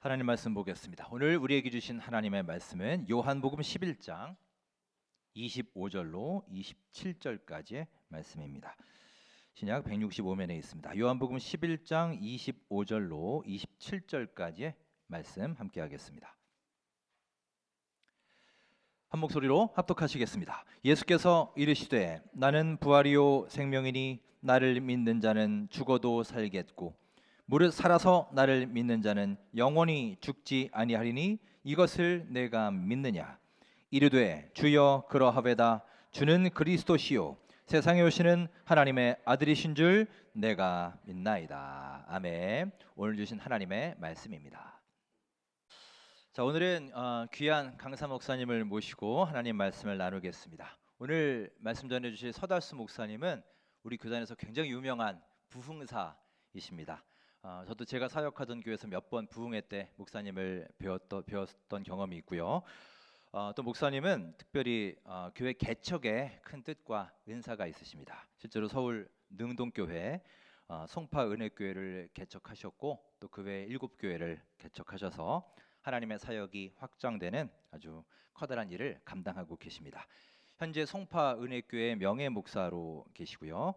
하나님 말씀 보겠습니다. 오늘 우리에게 주신 하나님의 말씀은 요한복음 11장 25절로 27절까지의 말씀입니다. 신약 165면에 있습니다. 요한복음 11장 25절로 27절까지의 말씀 함께 하겠습니다. 한 목소리로 합독하시겠습니다. 예수께서 이르시되 나는 부활이요 생명이니 나를 믿는 자는 죽어도 살겠고 무릇 살아서 나를 믿는 자는 영원히 죽지 아니하리니 이것을 내가 믿느냐. 이르되 주여 그러하외다. 주는 그리스도시요 세상에 오시는 하나님의 아들이신 줄 내가 믿나이다. 아멘. 오늘 주신 하나님의 말씀입니다. 자, 오늘은 귀한 강사 목사님을 모시고 하나님 말씀을 나누겠습니다. 오늘 말씀 전해주실 서달수 목사님은 우리 교단에서 굉장히 유명한 부흥사이십니다. 저도 제가 사역하던 교회에서 몇 번 부흥회 때 목사님을 배웠던 경험이 있고요. 또 목사님은 특별히 교회 개척에 큰 뜻과 은사가 있으십니다. 실제로 서울 능동교회 송파은혜교회를 개척하셨고 또 그 외에 7교회를 개척하셔서 하나님의 사역이 확장되는 아주 커다란 일을 감당하고 계십니다. 현재 송파은혜교회 명예 목사로 계시고요.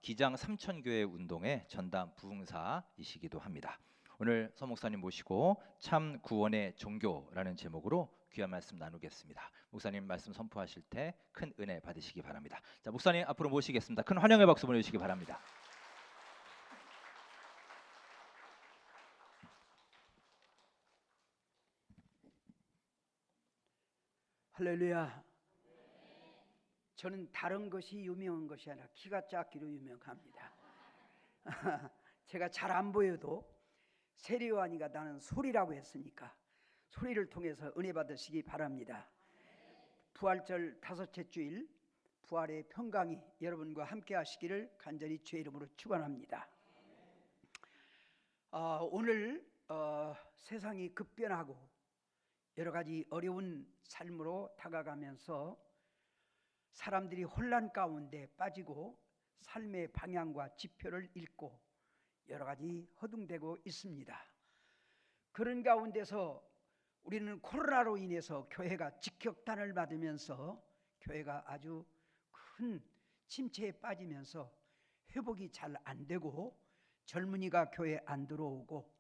기장 삼천교회 운동의 전담 부흥사이시기도 합니다. 오늘 서 목사님 모시고 참 구원의 종교라는 제목으로 귀한 말씀 나누겠습니다. 목사님 말씀 선포하실 때 큰 은혜 받으시기 바랍니다. 자, 목사님 앞으로 모시겠습니다. 큰 환영의 박수 보내주시기 바랍니다. 할렐루야. 저는 다른 것이 유명한 것이 아니라 키가 작기로 유명합니다. 제가 잘 안 보여도 세리요한이가 나는 소리라고 했으니까 소리를 통해서 은혜 받으시기 바랍니다. 부활절 다섯째 주일 부활의 평강이 여러분과 함께 하시기를 간절히 주의 이름으로 축원합니다. 오늘 세상이 급변하고 여러 가지 어려운 삶으로 다가가면서 사람들이 혼란 가운데 빠지고 삶의 방향과 지표를 잃고 여러 가지 허둥대고 있습니다. 그런 가운데서 우리는 코로나로 인해서 교회가 직격탄을 맞으면서 교회가 아주 큰 침체에 빠지면서 회복이 잘 안 되고 젊은이가 교회에 안 들어오고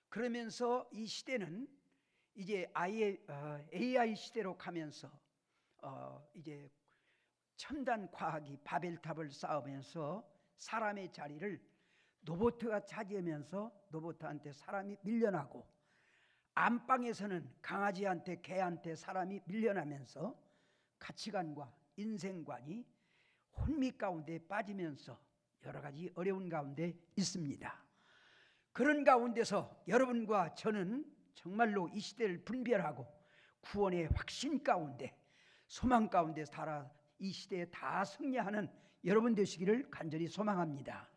그러면서 이 시대는 이제 AI 시대로 가면서 이제 첨단 과학이 바벨탑을 쌓으면서 사람의 자리를 로봇가 차지하면서 로봇한테 사람이 밀려나고 안방에서는 강아지한테 개한테 사람이 밀려나면서 가치관과 인생관이 혼미 가운데 빠지면서 여러 가지 어려운 가운데 있습니다. 그런 가운데서 여러분과 저는 정말로 이 시대를 분별하고 구원의 확신 가운데 소망 가운데 살아 이 시대에 다 승리하는 여러분 되시기를 간절히 소망합니다.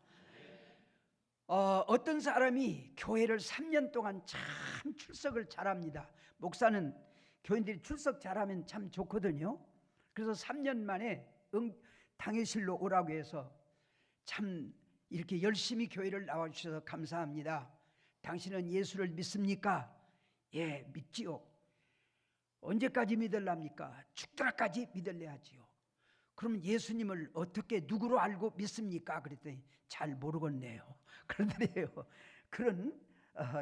어떤 사람이 교회를 3년 동안 참 출석을 잘합니다. 목사는 교인들이 출석 잘하면 참 좋거든요. 그래서 3년 만에 당회실로 오라고 해서 참 이렇게 열심히 교회를 나와주셔서 감사합니다. 당신은 예수를 믿습니까? 예, 믿지요. 언제까지 믿을랍니까? 죽더라까지 믿을래 하지요. 그러면 예수님을 어떻게 누구로 알고 믿습니까? 그랬더니 잘 모르겠네요. 그러더래요. 그런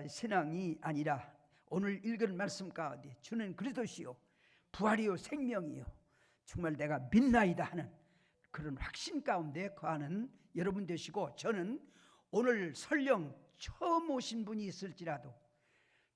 신앙이 아니라 오늘 읽은 말씀 가운데 주는 그리스도시요 부활이요 생명이요 정말 내가 믿나이다 하는 그런 확신 가운데 거하는 여러분 되시고, 저는 오늘 설령 처음 오신 분이 있을지라도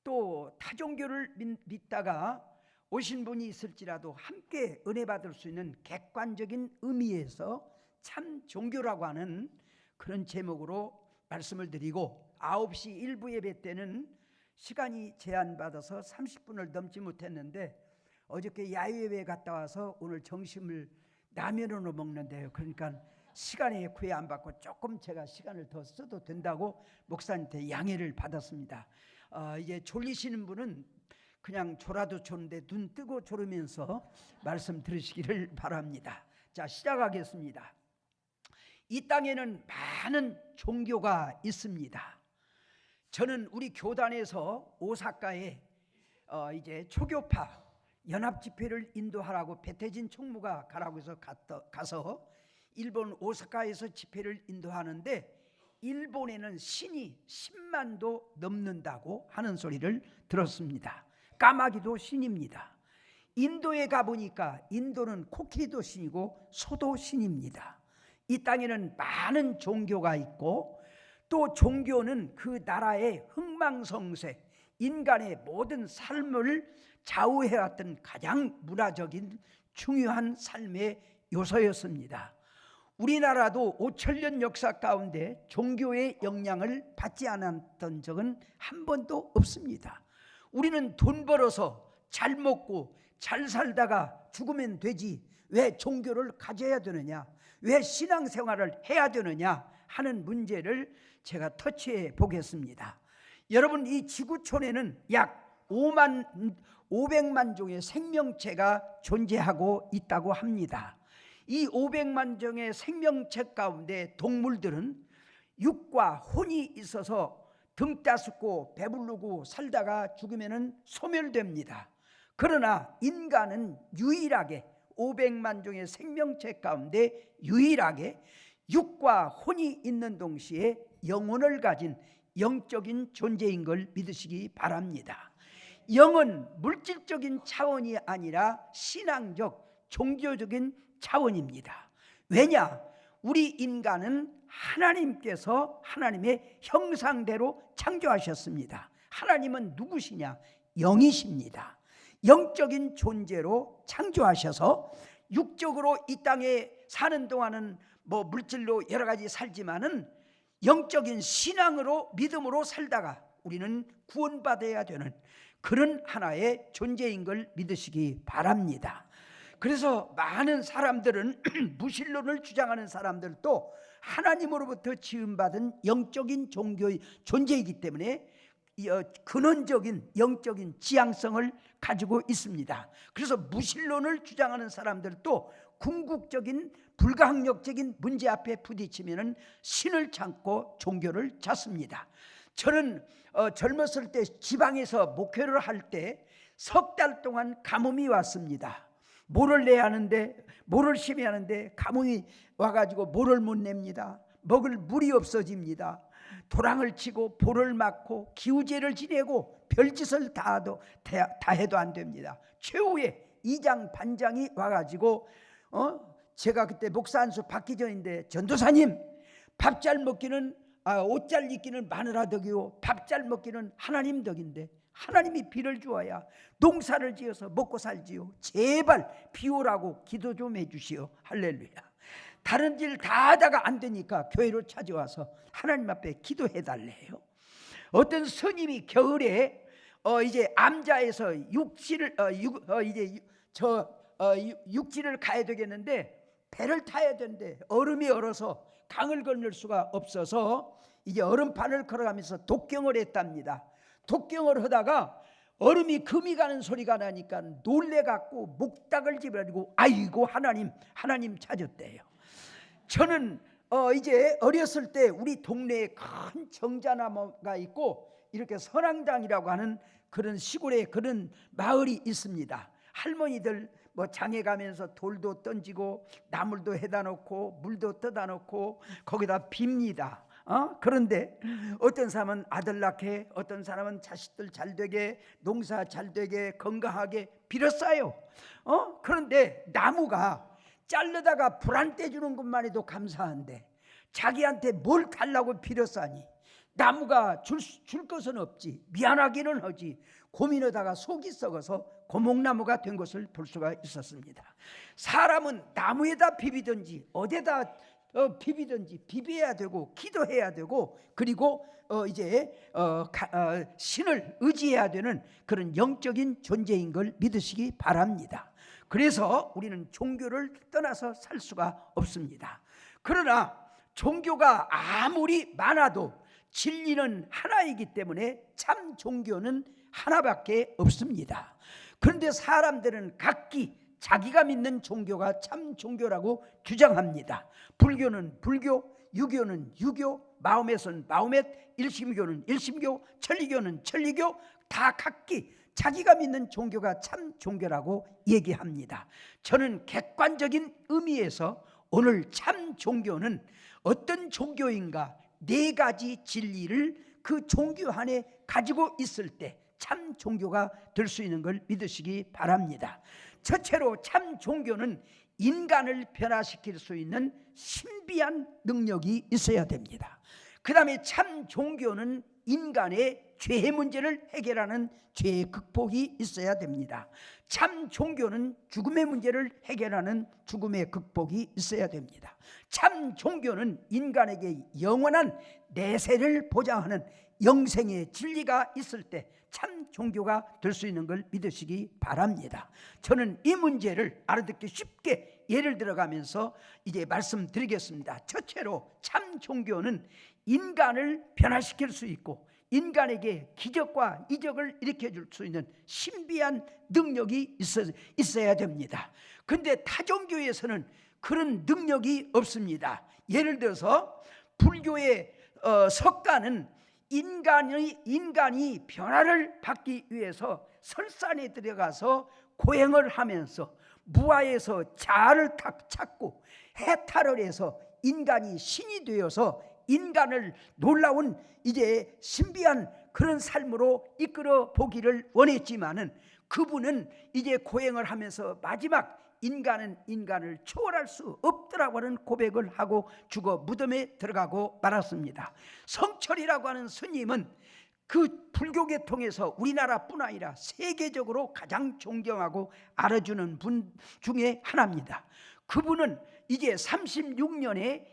또 타종교를 믿다가 오신 분이 있을지라도 함께 은혜 받을 수 있는 객관적인 의미에서 참 종교라고 하는 그런 제목으로 말씀을 드리고, 9시 1부 예배 때는 시간이 제한받아서 30분을 넘지 못했는데 어저께 야유회에 갔다 와서 오늘 점심을 라면으로 먹는데요. 그러니까 시간에 구애 안 받고 조금 제가 시간을 더 써도 된다고 목사님한테 양해를 받았습니다. 이제 졸리시는 분은 그냥 졸아도 좋은데 눈 뜨고 졸으면서 말씀 들으시기를 바랍니다. 자, 시작하겠습니다. 이 땅에는 많은 종교가 있습니다. 저는 우리 교단에서 오사카에 이제 초교파 연합 집회를 인도하라고 배태진 총무가 가라고 해서 가서 일본 오사카에서 집회를 인도하는데 일본에는 신이 10만도 넘는다고 하는 소리를 들었습니다. 까마귀도 신입니다. 인도에 가보니까 인도는 코끼리도 신이고 소도 신입니다. 이 땅에는 많은 종교가 있고 또 종교는 그 나라의 흥망성쇠, 인간의 모든 삶을 좌우해왔던 가장 문화적인 중요한 삶의 요소였습니다. 우리나라도 5천년 역사 가운데 종교의 영향을 받지 않았던 적은 한 번도 없습니다. 우리는 돈 벌어서 잘 먹고 잘 살다가 죽으면 되지 왜 종교를 가져야 되느냐, 왜 신앙생활을 해야 되느냐 하는 문제를 제가 터치해 보겠습니다. 여러분, 이 지구촌에는 약 500만 종의 생명체가 존재하고 있다고 합니다. 이 500만 종의 생명체 가운데 동물들은 육과 혼이 있어서 등 따숩고 배부르고 살다가 죽으면 소멸됩니다. 그러나 인간은 유일하게 500만 종의 생명체 가운데 유일하게 육과 혼이 있는 동시에 영혼을 가진 영적인 존재인 걸 믿으시기 바랍니다. 영은 물질적인 차원이 아니라 신앙적, 종교적인 차원입니다. 왜냐? 우리 인간은 하나님께서 하나님의 형상대로 창조하셨습니다. 하나님은 누구시냐? 영이십니다. 영적인 존재로 창조하셔서 육적으로 이 땅에 사는 동안은 물질로 여러 가지 살지만은 영적인 신앙으로 믿음으로 살다가 우리는 구원받아야 되는 그런 하나의 존재인 걸 믿으시기 바랍니다. 그래서 많은 사람들은 무신론을 주장하는 사람들도 하나님으로부터 지음받은 영적인 종교의 존재이기 때문에 근원적인 영적인 지향성을 가지고 있습니다. 그래서 무신론을 주장하는 사람들도 궁극적인 불가항력적인 문제 앞에 부딪히면 신을 찾고 종교를 찾습니다. 저는 젊었을 때 지방에서 목회를 할 때 석 달 동안 가뭄이 왔습니다. 모를 내야 하는데, 모를 심어야 하는데 가뭄이 와가지고 모를 못 냅니다. 먹을 물이 없어집니다. 도랑을 치고 볼을 맞고 기우제를 지내고 별짓을 다 해도 안 됩니다. 최후의 이장 반장이 와가지고 제가 그때 목사 안수 받기 전인데, 전도사님, 밥 잘 먹기는 옷 잘 입기는 마누라 덕이요, 밥 잘 먹기는 하나님 덕인데 하나님이 비를 주어야 농사를 지어서 먹고 살지요. 제발 비 오라고 기도 좀 해주시오. 할렐루야. 다른 일 다 하다가 안 되니까 교회로 찾아와서 하나님 앞에 기도해 달래요. 어떤 스님이 겨울에 이제 암자에서 육지를 육지를 가야 되겠는데 배를 타야 되는데 얼음이 얼어서 강을 건널 수가 없어서 이제 얼음판을 걸어가면서 독경을 했답니다. 독경을 하다가 얼음이 금이 가는 소리가 나니까 놀래갖고 목닥을 집어가지고 아이고 하나님 찾았대요. 저는 이제 어렸을 때 우리 동네에 큰 정자나무가 있고 이렇게 선앙당이라고 하는 그런 시골에 그런 마을이 있습니다. 할머니들 장에 가면서 돌도 던지고 나물도 해다 놓고 물도 떠다 놓고 거기다 빕니다. 그런데 어떤 사람은 아들 낳게, 어떤 사람은 자식들 잘 되게, 농사 잘 되게, 건강하게 빌었어요. 그런데 나무가 자르다가 불안 떼주는 것만 해도 감사한데 자기한테 뭘 달라고 빌었사니 나무가 줄 것은 없지, 미안하기는 하지, 고민하다가 속이 썩어서 고목나무가 된 것을 볼 수가 있었습니다. 사람은 나무에다 비비든지 어디다 비비든지 비벼야 되고 기도해야 되고 그리고 이제 신을 의지해야 되는 그런 영적인 존재인 걸 믿으시기 바랍니다. 그래서 우리는 종교를 떠나서 살 수가 없습니다. 그러나 종교가 아무리 많아도 진리는 하나이기 때문에 참 종교는 하나밖에 없습니다. 그런데 사람들은 각기 자기가 믿는 종교가 참 종교라고 주장합니다. 불교는 불교, 유교는 유교, 마호멧은 마호멧, 일심교는 일심교, 천리교는 천리교, 다 각기 자기가 믿는 종교가 참 종교라고 얘기합니다. 저는 객관적인 의미에서 오늘 참 종교는 어떤 종교인가, 네 가지 진리를 그 종교 안에 가지고 있을 때 참 종교가 될 수 있는 걸 믿으시기 바랍니다. 첫째로 참 종교는 인간을 변화시킬 수 있는 신비한 능력이 있어야 됩니다. 그 다음에 참 종교는 인간의 죄의 문제를 해결하는 죄의 극복이 있어야 됩니다. 참 종교는 죽음의 문제를 해결하는 죽음의 극복이 있어야 됩니다. 참 종교는 인간에게 영원한 내세를 보장하는 영생의 진리가 있을 때 참 종교가 될 수 있는 걸 믿으시기 바랍니다. 저는 이 문제를 알아듣기 쉽게 예를 들어가면서 이제 말씀드리겠습니다. 첫째로 참 종교는 인간을 변화시킬 수 있고 인간에게 기적과 이적을 일으켜 줄 수 있는 신비한 능력이 있어야 됩니다. 그런데 타종교에서는 그런 능력이 없습니다. 예를 들어서 불교의 석가는 인간이 변화를 받기 위해서 설산에 들어가서 고행을 하면서 무아에서 자아를 탁 찾고 해탈을 해서 인간이 신이 되어서 인간을 놀라운 이제 신비한 그런 삶으로 이끌어 보기를 원했지만은 그분은 이제 고행을 하면서 마지막 인간은 인간을 초월할 수 없더라고 하는 고백을 하고 죽어 무덤에 들어가고 말았습니다. 성철이라고 하는 스님은 그 불교계통에서 우리나라뿐 아니라 세계적으로 가장 존경하고 알아주는 분 중에 하나입니다. 그분은 이제 36년에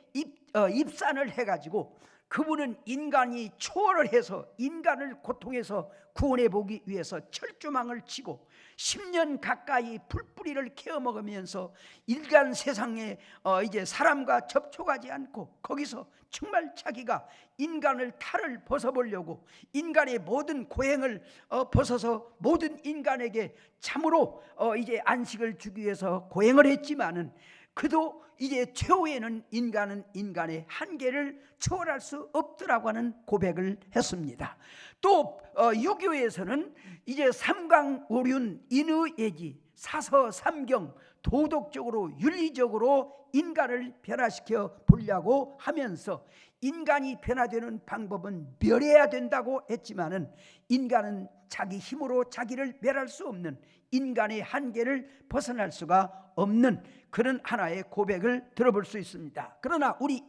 입산을 해가지고 그분은 인간이 초월을 해서 인간을 고통에서 구원해 보기 위해서 철조망을 치고 10년 가까이 풀뿌리를 캐어 먹으면서 인간 세상에 이제 사람과 접촉하지 않고 거기서 정말 자기가 인간을 탈을 벗어보려고 인간의 모든 고행을 벗어서 모든 인간에게 참으로 이제 안식을 주기 위해서 고행을 했지만은 그도 이제 최후에는 인간은 인간의 한계를 초월할 수 없더라고 하는 고백을 했습니다. 또 유교에서는 이제 삼강오륜 인의예지 사서삼경 도덕적으로 윤리적으로 인간을 변화시켜 보려고 하면서 인간이 변화되는 방법은 멸해야 된다고 했지만은 인간은 자기 힘으로 자기를 멸할 수 없는 인간의 한계를 벗어날 수가 없는 그런 하나의 고백을 들어볼 수 있습니다. 그러나 우리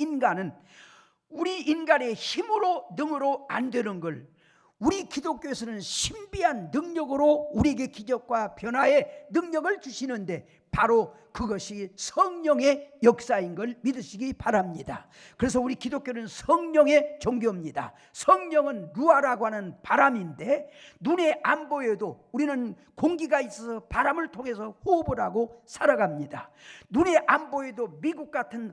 인간의 힘으로 능으로 안 되는 걸 우리 기독교에서는 신비한 능력으로 우리에게 기적과 변화의 능력을 주시는데 바로 그것이 성령의 역사인 걸 믿으시기 바랍니다. 그래서 우리 기독교는 성령의 종교입니다. 성령은 루아라고 하는 바람인데 눈에 안 보여도 우리는 공기가 있어서 바람을 통해서 호흡을 하고 살아갑니다. 눈에 안 보여도 미국 같은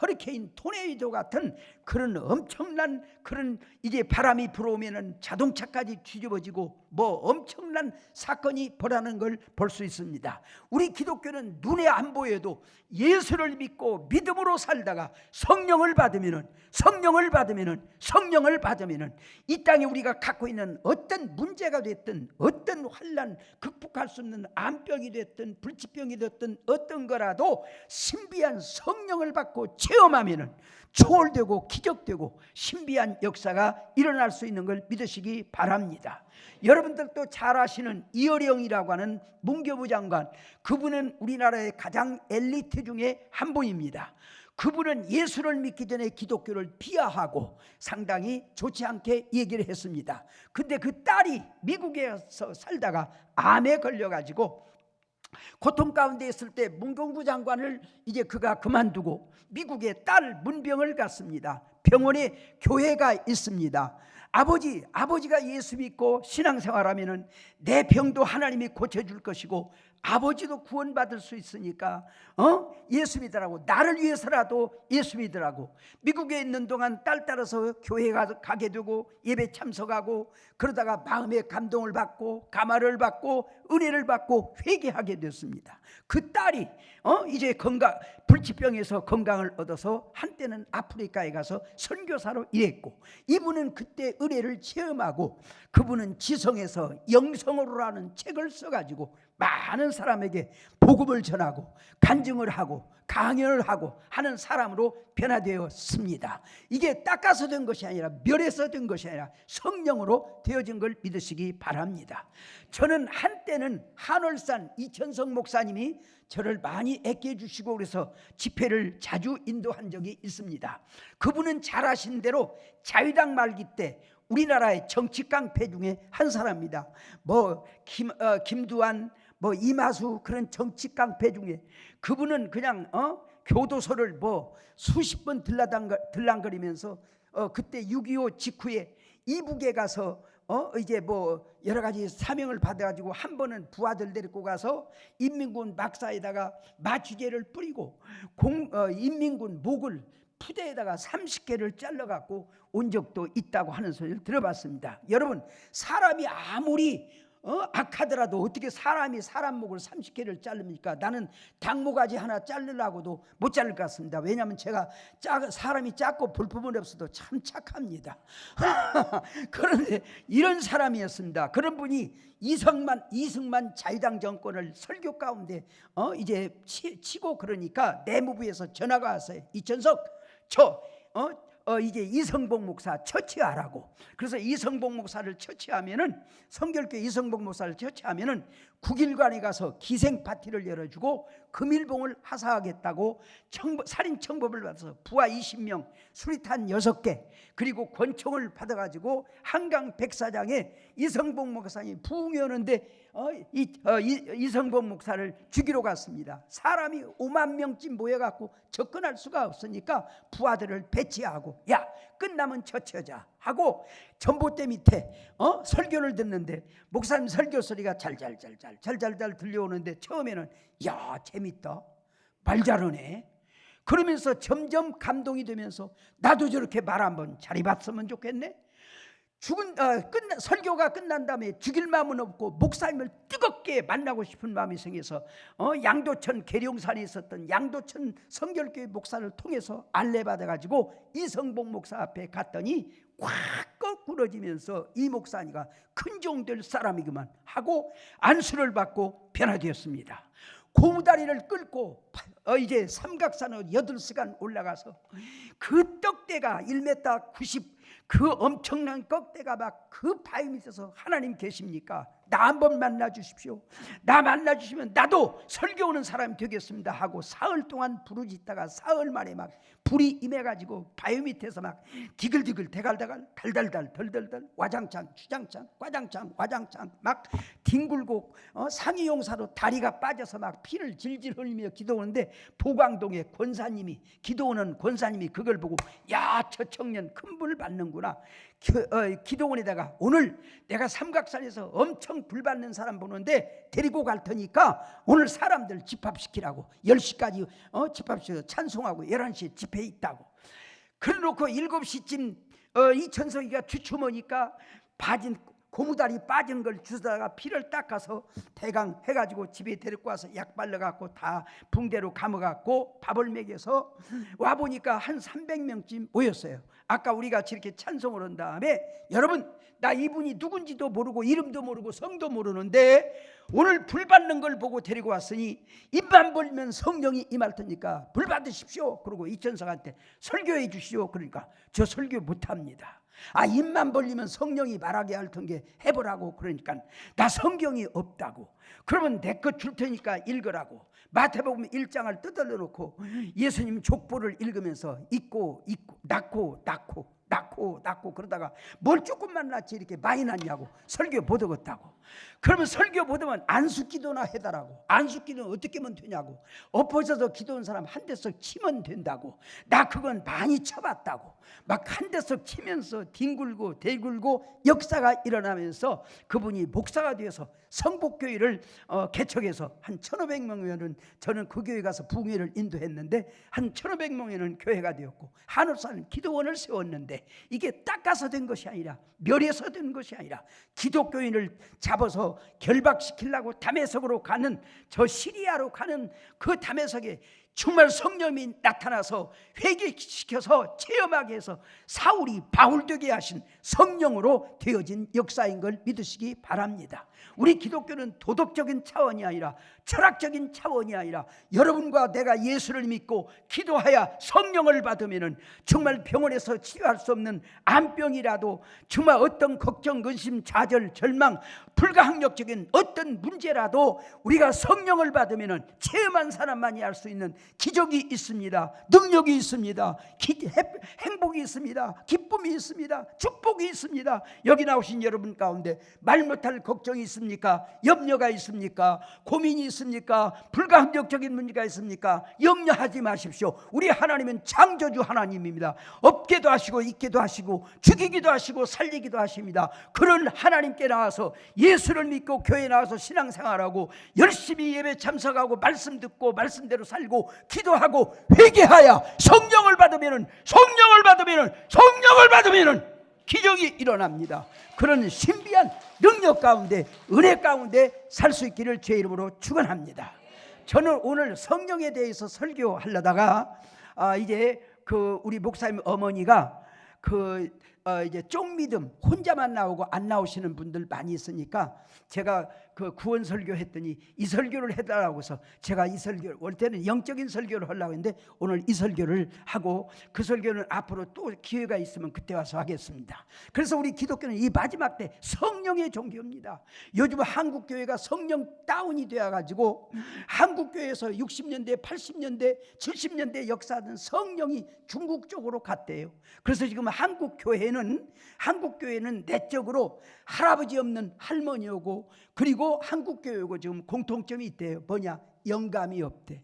허리케인 토네이도 같은 그런 엄청난 그런 이제 바람이 불어오면은 자동차까지 뒤집어지고 뭐 엄청난 사건이 벌어지는 걸 볼 수 있습니다. 우리 기독교는 눈에 안 보여도 예수를 믿고 믿음으로 살다가 성령을 받으면은 이 땅에 우리가 갖고 있는 어떤 문제가 됐든 어떤 환난 극복할 수 없는 암병이 됐든 불치병이 됐든 어떤 거라도 신비한 성령을 받고 체험하면은 초월되고 기적되고 신비한 역사가 일어날 수 있는 걸 믿으시기 바랍니다. 여러분들도 잘 아시는 이어령이라고 하는 문교부 장관, 그분은 우리나라의 가장 엘리트 중에 한 분입니다. 그분은 예수를 믿기 전에 기독교를 비하하고 상당히 좋지 않게 얘기를 했습니다. 근데 그 딸이 미국에서 살다가 암에 걸려가지고 고통 가운데 있을 때 문교부 장관을 이제 그가 그만두고 미국에 딸 문병을 갔습니다. 병원에 교회가 있습니다. 아버지가 예수 믿고 신앙생활하면은 내 병도 하나님이 고쳐줄 것이고 아버지도 구원받을 수 있으니까 예수 믿으라고, 나를 위해서라도 예수 믿으라고. 미국에 있는 동안 딸 따라서 교회 가게 되고 예배 참석하고, 그러다가 마음의 감동을 받고 감화를 받고 은혜를 받고 회개하게 됐습니다. 그 딸이 이제 불치병에서 건강을 얻어서 한때는 아프리카에 가서 선교사로 일했고, 이분은 그때 은혜를 체험하고, 그분은 지성에서 영성으로라는 책을 써가지고 많은 사람에게 복음을 전하고 간증을 하고 강연을 하고 하는 사람으로 변화되었습니다. 이게 닦아서 된 것이 아니라, 멸해서 된 것이 아니라 성령으로 되어진 걸 믿으시기 바랍니다. 저는 한때는 한월산 이천성 목사님이 저를 많이 애껴 주시고 그래서 집회를 자주 인도한 적이 있습니다. 그분은 잘 아신 대로 자유당 말기 때 우리나라의 정치 깡패 중에 한 사람입니다. 김두한, 이마수, 그런 정치 깡패 중에 그분은 그냥 교도소를 수십 번 들랑거리면서 그때 6.25 직후에 이북에 가서 이제 여러 가지 사명을 받아가지고 한 번은 부하들 데리고 가서 인민군 막사에다가 마취제를 뿌리고 인민군 목을 푸대에다가 30개를 잘라갖고 온 적도 있다고 하는 소리를 들어봤습니다. 여러분, 사람이 아무리 악하더라도 어떻게 사람이 사람 목을 30개를 자릅니까? 나는 닭모가지 하나 자르려고도 못 자를 것 같습니다. 왜냐하면 제가 사람이 작고 볼품은 없어도 참 착합니다. 그런데 이런 사람이었습니다. 그런 분이 이승만 자유당 정권을 설교 가운데 이제 치고, 그러니까 내무부에서 전화가 왔어요. 이천석, 이제 이성복 목사 처치하라고. 그래서 이성복 목사를 처치하면은, 성결교회 이성복 목사를 처치하면은 9일간에 가서 기생 파티를 열어주고 금일봉을 하사하겠다고 살인 청법을 받아서 부하 20명, 수리탄 6개, 그리고 권총을 받아가지고 한강 백사장에 이성복 목사님이 부흥이 오는데 이성복 목사를 죽이러 갔습니다. 사람이 5만 명쯤 모여갖고 접근할 수가 없으니까 부하들을 배치하고, 야, 끝나면 처치하자 하고 전봇대 밑에 설교를 듣는데, 목사님 설교 소리가 잘잘잘 들려오는데, 처음에는 야, 재밌다, 말 잘하네, 그러면서 점점 감동이 되면서 나도 저렇게 말 한번 잘 해봤으면 좋겠네. 설교가 끝난 다음에 죽일 마음은 없고 목사님을 뜨겁게 만나고 싶은 마음이 생겨서 양도천 계룡산에 있었던 양도천 성결교회 목사를 통해서 안내받아가지고 이성복 목사 앞에 갔더니 확 거꾸러지면서 이 목사니가 큰종될 사람이구만 하고 안수를 받고 변화되었습니다. 고무다리를 끌고 이제 삼각산으로 8시간 올라가서 그 떡대가 1m 90, 그 엄청난 떡대가 막 그 바위 밑에서 하나님 계십니까? 나 한번 만나 주십시오. 나 만나 주시면 나도 설교 오는 사람이 되겠습니다 하고 사흘 동안 부르짖다가 사흘 만에 막 불이 임해가지고 바위 밑에서 막 디글디글 대갈대갈 달달달 덜덜덜 와장창 주장창 과장창 와장창 막 뒹굴고 상이용사로 다리가 빠져서 막 피를 질질 흘리며 기도하는데, 보광동의 권사님이, 기도하는 권사님이 그걸 보고, 야, 저 청년 큰 불 받는구나. 기도원에다가 오늘 내가 삼각산에서 엄청 불 받는 사람 보는데 데리고 갈 테니까 오늘 사람들 집합시키라고, 10시까지 집합시켜서 찬송하고 11시에 집회 있다고. 그래 놓고 7시쯤 이천석이가 주춤하니까 고무다리 빠진 걸 주다가 피를 닦아서 대강 해가지고 집에 데리고 와서 약 발라갖고 다 붕대로 감아갖고 밥을 먹여서 와보니까 한 300명쯤 모였어요. 아까 우리가 저렇게 찬송을 한 다음에, 여러분, 나 이분이 누군지도 모르고 이름도 모르고 성도 모르는데 오늘 불 받는 걸 보고 데리고 왔으니 입만 벌면 성령이 임할 테니까 불 받으십시오. 그러고 이천석한테 설교해 주시오. 그러니까 저 설교 못합니다. 입만 벌리면 성령이 말하게 할 텐게 해보라고. 그러니까 나 성경이 없다고. 그러면 내 것 줄 테니까 읽으라고. 마태복음 1장을 뜯어놓고 예수님 족보를 읽으면서 낳고 낳고 그러다가 뭘 조금만 낳지 이렇게 많이 낳냐고 설교 못 얻었다고. 그러면 설교 못 얻으면 안수기도나 해달라고. 안수기도는 어떻게 하면 되냐고. 엎어져서 기도하는 사람 한 대씩 치면 된다고. 나 그건 많이 쳐봤다고. 막 한 대씩 치면서 뒹굴고 대굴고 역사가 일어나면서 그분이 목사가 되어서 성복교회를 개척해서 한 1,500명이면 저는 그 교회 가서 부흥회를 인도했는데 한 1,500명이면 교회가 되었고 한옥사는 기도원을 세웠는데 이게 닦아서 된 것이 아니라 멸해서 된 것이 아니라 기독교인을 잡아서 결박시키려고 다메섹으로 가는 저 시리아로 가는 그 다메섹에 정말 성령이 나타나서 회개시켜서 체험하게 해서 사울이 바울 되게 하신 성령으로 되어진 역사인 걸 믿으시기 바랍니다. 우리 기독교는 도덕적인 차원이 아니라 철학적인 차원이 아니라 여러분과 내가 예수를 믿고 기도하여 성령을 받으면 정말 병원에서 치료할 수 없는 암병이라도 정말 어떤 걱정, 근심, 좌절, 절망, 불가항력적인 어떤 문제라도 우리가 성령을 받으면 체험한 사람만이 할 수 있는 기적이 있습니다. 능력이 있습니다. 행복이 있습니다. 기쁨이 있습니다. 축복이 있습니다. 여기 나오신 여러분 가운데 말 못할 걱정이 있습니까? 염려가 있습니까? 고민이 있습니까? 불가항력적인 문제가 있습니까? 염려하지 마십시오. 우리 하나님은 창조주 하나님입니다. 없게도 하시고 있게도 하시고 죽이기도 하시고 살리기도 하십니다. 그런 하나님께 나와서 예수를 믿고 교회에 나와서 신앙생활하고 열심히 예배 참석하고 말씀 듣고 말씀대로 살고 기도하고 회개하여 성령을 받으면 기적이 일어납니다. 그런 신비한 능력 가운데 은혜 가운데 살 수 있기를 주의 이름으로 축원합니다. 저는 오늘 성령에 대해서 설교하려다가 이제 그 우리 목사님 어머니가 이제 쪽믿음 혼자만 나오고 안 나오시는 분들 많이 있으니까 제가 그 구원 설교 했더니 이 설교를 해달라고 해서 제가 이 설교 올 때는 영적인 설교를 하려고 했는데 오늘 이 설교를 하고 그 설교는 앞으로 또 기회가 있으면 그때 와서 하겠습니다. 그래서 우리 기독교는 이 마지막 때 성령의 종교입니다. 요즘 한국 교회가 성령 다운이 되어가지고 한국 교회에서 60년대 80년대 70년대 역사하던 성령이 중국 쪽으로 갔대요. 그래서 지금 한국 교회는 내적으로 할아버지 없는 할머니오고 그리고 한국 교회고 지금 공통점이 있대요. 뭐냐? 영감이 없대.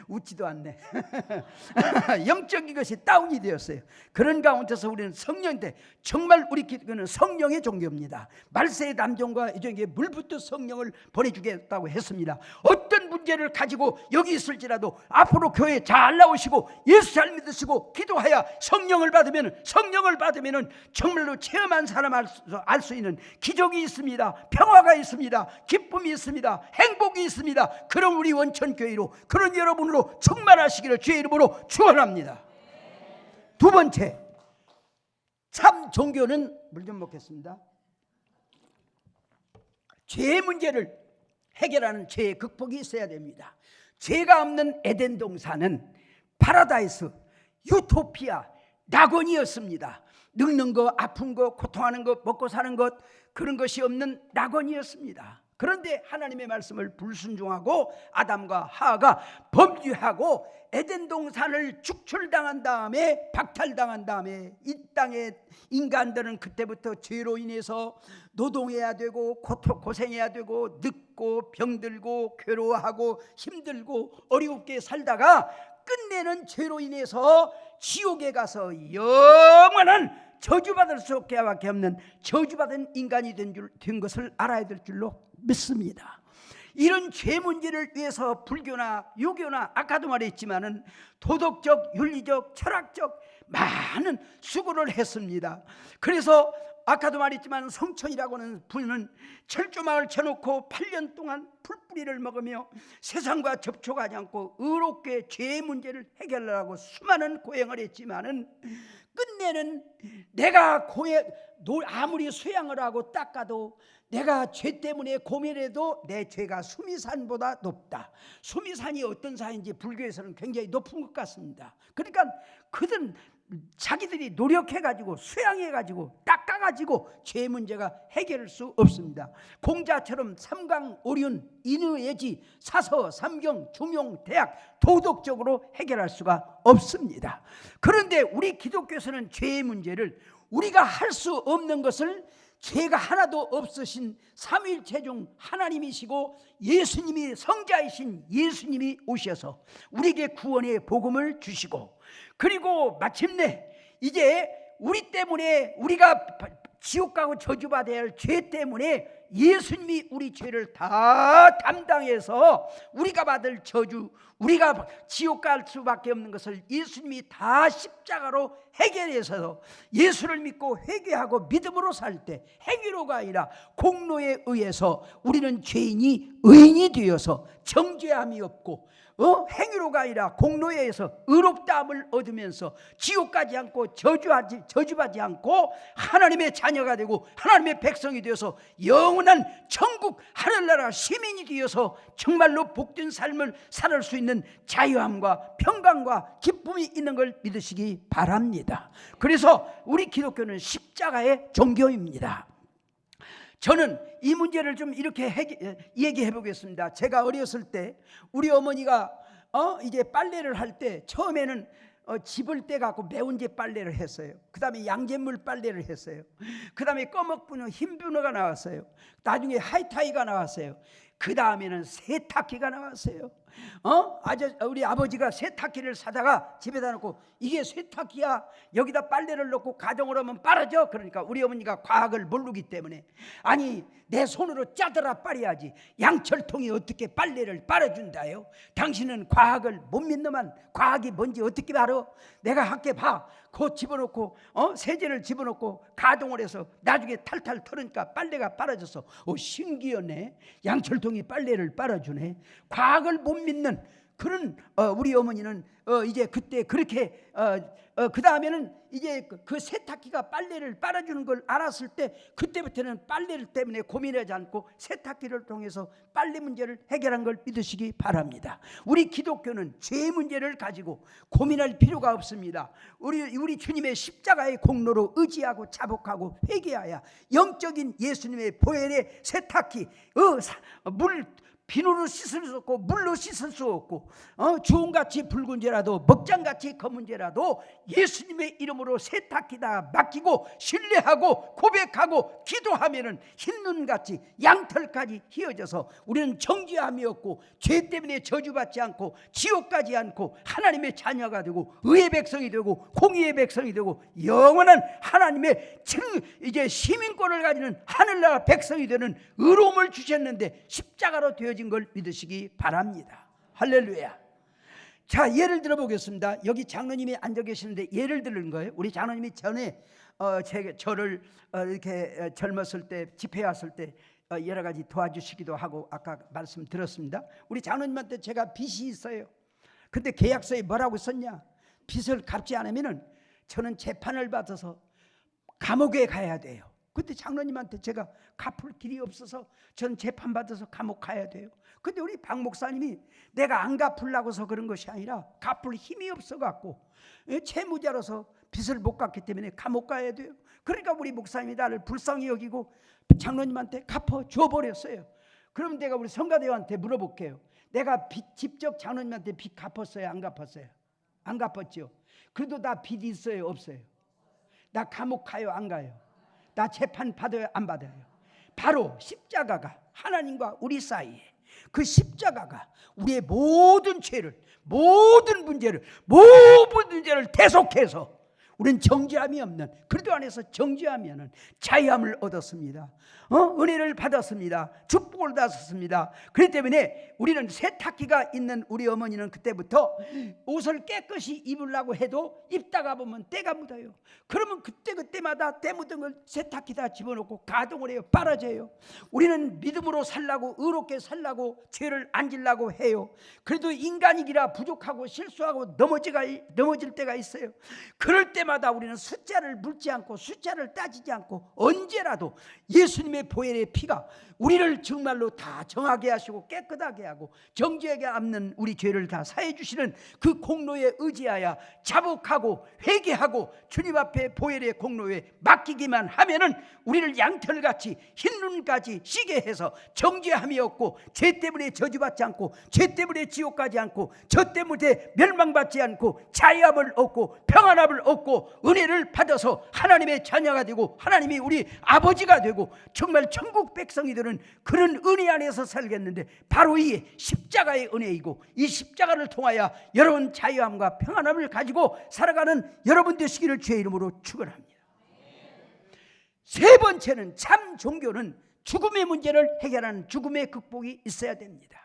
웃지도 않네. 영적인 것이 다운이 되었어요. 그런 가운데서 우리는 성령인데 정말 우리 기독교는 성령의 종교입니다. 말세의 남종과 이종에게 물붓듯 성령을 보내주겠다고 했습니다. 어떤 문제를 가지고 여기 있을지라도 앞으로 교회에 잘 나오시고 예수 잘 믿으시고 기도하여 성령을 받으면 정말로 체험한 사람 알 수 있는 기적이 있습니다. 평화가 있습니다. 기쁨이 있습니다. 행복이 있습니다. 그럼 우리 원천교회로 그런 여러분으로 충만하시기를 주의 이름으로 축원합니다. 두 번째, 참 종교는 물 좀 먹겠습니다. 죄의 문제를 해결하는 죄의 극복이 있어야 됩니다. 죄가 없는 에덴 동산은 파라다이스, 유토피아, 낙원이었습니다. 늙는 거, 아픈 거, 고통하는 것, 먹고 사는 것 그런 것이 없는 낙원이었습니다. 그런데 하나님의 말씀을 불순종하고 아담과 하와가 범죄하고 에덴 동산을 축출당한 다음에 박탈당한 다음에 이 땅의 인간들은 그때부터 죄로 인해서 노동해야 되고 고생해야 되고 늙고 병들고 괴로워하고 힘들고 어렵게 살다가 끝내는 죄로 인해서 지옥에 가서 영원한 저주받을 수밖에 없는 저주받은 인간이 된 것을 알아야 될 줄로 믿습니다. 이런 죄 문제를 위해서 불교나 유교나 아까도 말했지만은 도덕적, 윤리적, 철학적 많은 수고를 했습니다. 그래서 아까도 말했지만 성천이라고 하는 분은 철조망을 쳐놓고 8년 동안 풀뿌리를 먹으며 세상과 접촉하지 않고 의롭게 죄의 문제를 해결하려고 수많은 고행을 했지만은 끝내는 내가 아무리 수양을 하고 닦아도 내가 죄 때문에 고민해도 내 죄가 수미산보다 높다. 수미산이 어떤 산인지 불교에서는 굉장히 높은 것 같습니다. 그러니까 그들은 자기들이 노력해가지고 수양해가지고 닦아가지고 죄 문제가 해결할 수 없습니다. 공자처럼 삼강 오륜 인의예지 사서 삼경 중용 대학 도덕적으로 해결할 수가 없습니다. 그런데 우리 기독교에서는 죄의 문제를 우리가 할 수 없는 것을 죄가 하나도 없으신 삼위일체 중 하나님이시고 예수님이 성자이신 예수님이 오셔서 우리에게 구원의 복음을 주시고, 그리고 마침내 이제 우리 때문에 우리가 지옥 가고 저주받아야 할 죄 때문에 예수님이 우리 죄를 다 담당해서 우리가 받을 저주, 우리가 지옥 갈 수밖에 없는 것을 예수님이 다 십자가로 해결해서 예수를 믿고 회개하고 믿음으로 살 때 행위로가 아니라 공로에 의해서 우리는 죄인이 의인이 되어서 정죄함이 없고 행위로가 아니라 공로에 의해서 의롭다함을 얻으면서 지옥 가지 않고 저주받지 않고 하나님의 자녀가 되고 하나님의 백성이 되어서 영원한 천국 하늘나라 시민이 되어서 정말로 복된 삶을 살 수 있는 자유함과 평강과 기쁨이 있는 걸 믿으시기 바랍니다. 그래서 우리 기독교는 십자가의 종교입니다. 저는 이 문제를 좀 이렇게 얘기해 보겠습니다. 제가 어렸을 때 우리 어머니가 이제 빨래를 할 때 처음에는 집을 떼갖고 매운제 빨래를 했어요. 그 다음에 양잿물 빨래를 했어요. 그 다음에 꺼먹분호 흰분호가 나왔어요. 나중에 하이타이가 나왔어요. 그 다음에는 세탁기가 나왔어요. 우리 아버지가 세탁기를 사다가 집에다 놓고 이게 세탁기야, 여기다 빨래를 넣고 가정을 하면 빨아져. 그러니까 우리 어머니가 과학을 모르기 때문에 아니 내 손으로 짜들어 빨아야지 양철통이 어떻게 빨래를 빨아준다요? 당신은 과학을 못 믿는만 과학이 뭔지 어떻게 알아? 내가 할게 봐. 그 집어넣고 세제를 집어넣고 가동을 해서 나중에 탈탈 털으니까 빨래가 빨아져서 신기하네. 양철통이 빨래를 빨아주네. 과학을 못 믿는 그런 우리 어머니는 이제 그때 그렇게 그 다음에는 이제 그 세탁기가 빨래를 빨아주는 걸 알았을 때 그때부터는 빨래를 때문에 고민하지 않고 세탁기를 통해서 빨래 문제를 해결한 걸 믿으시기 바랍니다. 우리 기독교는 죄 문제를 가지고 고민할 필요가 없습니다. 우리 주님의 십자가의 공로로 의지하고 자복하고 회개하여 영적인 예수님의 보혈의 세탁기 비누로 씻을 수 없고 물로 씻을 수 없고 주홍같이 붉은 죄라도 먹장같이 검은 죄라도 예수님의 이름으로 세탁기다 맡기고 신뢰하고 고백하고 기도하면은 흰눈같이 양털까지 휘어져서 우리는 정죄함이 없고 죄 때문에 저주받지 않고 지옥 가지 않고 하나님의 자녀가 되고 의의 백성이 되고 공의의 백성이 되고 영원한 하나님의 이제 시민권을 가지는 하늘나라 백성이 되는 의로움을 주셨는데 십자가로 되어진 걸 믿으시기 바랍니다. 할렐루야. 자, 예를 들어 보겠습니다. 여기 장로님이 앉아 계시는데 예를 들은 거예요. 우리 장로님이 전에 저를 이렇게 젊었을 때 집회 왔을 때 여러 가지 도와주시기도 하고 아까 말씀 들었습니다. 우리 장로님한테 제가 빚이 있어요. 근데 계약서에 뭐라고 썼냐? 빚을 갚지 않으면은 저는 재판을 받아서 감옥에 가야 돼요. 근데 장로님한테 제가 갚을 길이 없어서 저는 재판받아서 감옥 가야 돼요. 근데 우리 박 목사님이 내가 안 갚으려고서 그런 것이 아니라 갚을 힘이 없어갖고 채무자로서 빚을 못 갚기 때문에 감옥 가야 돼요. 그러니까 우리 목사님이 나를 불쌍히 여기고 장로님한테 갚아 줘버렸어요. 그럼 내가 우리 성가대원한테 물어볼게요. 내가 직접 장로님한테 빚 갚았어요? 안 갚았어요? 안 갚았죠. 그래도 나 빚 있어요? 없어요? 나 감옥 가요? 안 가요? 나 재판 받아요? 안 받아요? 바로 십자가가 하나님과 우리 사이에 그 십자가가 우리의 모든 죄를 모든 문제를 대속해서 우리는 정죄함이 없는 그리스도 안에서 정죄하면은 자유함을 얻었습니다. 은혜를 받았습니다. 축복을 받았습니다. 그렇기 때문에 우리는 세탁기가 있는 우리 어머니는 그때부터 옷을 깨끗이 입으려고 해도 입다가 보면 때가 묻어요. 그러면 그때마다 때 묻은 걸 세탁기다 집어넣고 가동을 해요. 빨아져요. 우리는 믿음으로 살라고 의롭게 살라고 죄를 안 지려고 해요. 그래도 인간이기라 부족하고 실수하고 넘어질 때가 있어요. 그럴 때 때마다 우리는 숫자를 묻지 않고 숫자를 따지지 않고 언제라도 예수님의 보혈의 피가 우리를 정말로 다 정하게 하시고 깨끗하게 하고 정죄하게 없는 우리 죄를 다 사해 주시는 그 공로에 의지하여 자복하고 회개하고 주님 앞에 보혈의 공로에 맡기기만 하면은 우리를 양털같이 흰 눈까지 시게 해서 정죄함이 없고 죄 때문에 저주받지 않고 죄 때문에 지옥 가지 않고 저 때문에 멸망받지 않고 자유함을 얻고 평안함을 얻고 은혜를 받아서 하나님의 자녀가 되고 하나님이 우리 아버지가 되고 정말 천국 백성이 되는 그런 은혜 안에서 살겠는데 바로 이 십자가의 은혜이고 이 십자가를 통하여 여러분 자유함과 평안함을 가지고 살아가는 여러분 되시기를 주의 이름으로 축원합니다. 세 번째는 참 종교는 죽음의 문제를 해결하는 죽음의 극복이 있어야 됩니다.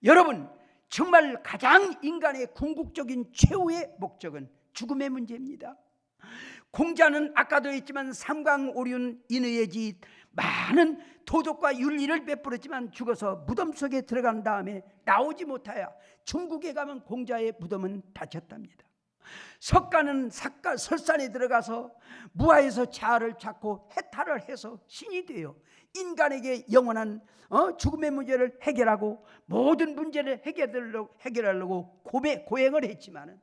여러분 정말 가장 인간의 궁극적인 최후의 목적은 죽음의 문제입니다. 공자는 아까도 했지만 삼강오륜 인의예지 많은 도덕과 윤리를 베풀었지만 죽어서 무덤 속에 들어간 다음에 나오지 못하여 중국에 가면 공자의 무덤은 닫혔답니다. 석가는 설산에 들어가서 무하에서 자아를 찾고 해탈을 해서 신이 되어 인간에게 영원한 죽음의 문제를 해결하고 모든 문제를 해결하려고 고행을 했지만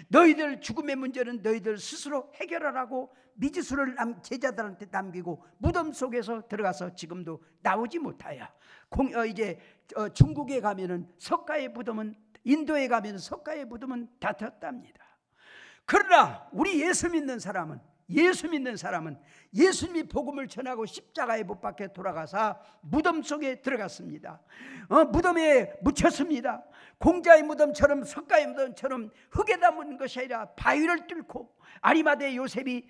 너희들 죽음의 문제는 너희들 스스로 해결하라고 미지수를 제자들한테 남기고 무덤 속에서 들어가서 지금도 나오지 못하여 이제 중국에 가면은 석가의 무덤은 인도에 가면 석가의 무덤은 닫혔답니다. 그러나 우리 예수 믿는 사람은 예수님이 복음을 전하고 십자가에 못 박혀 돌아가사 무덤 속에 들어갔습니다. 무덤에 묻혔습니다. 공자의 무덤처럼 석가의 무덤처럼 흙에 담은 것이 아니라 바위를 뚫고 아리마대 요셉이